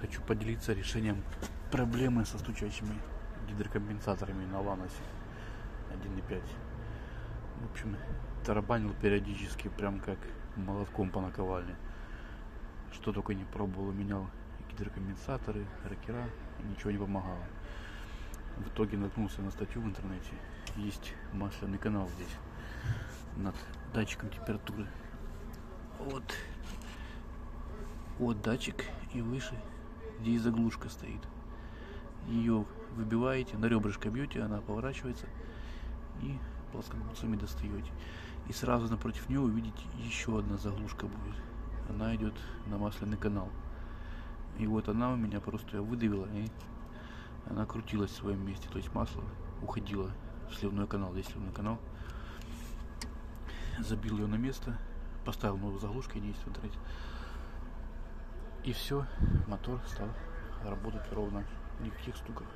Хочу поделиться решением проблемы со стучащими гидрокомпенсаторами на Ланосе 1.5. В общем, тарабанил периодически, прям как молотком по наковальне. Что только не пробовал, менял гидрокомпенсаторы, рокера, ничего не помогало. В итоге наткнулся на статью в интернете. Есть масляный канал здесь над датчиком температуры. Вот датчик, и выше здесь заглушка стоит. Ее выбиваете, на ребрышко бьете, она поворачивается, и плоскогубцами достаете. И сразу напротив нее увидите еще одна заглушка будет. Она идет на масляный канал. И вот она у меня просто выдавила, и она крутилась в своем месте. То есть масло уходило в сливной канал. Здесь сливной канал. Забил ее на место, поставил новую заглушку, есть в интернете. И все, мотор стал работать ровно, никаких стуков.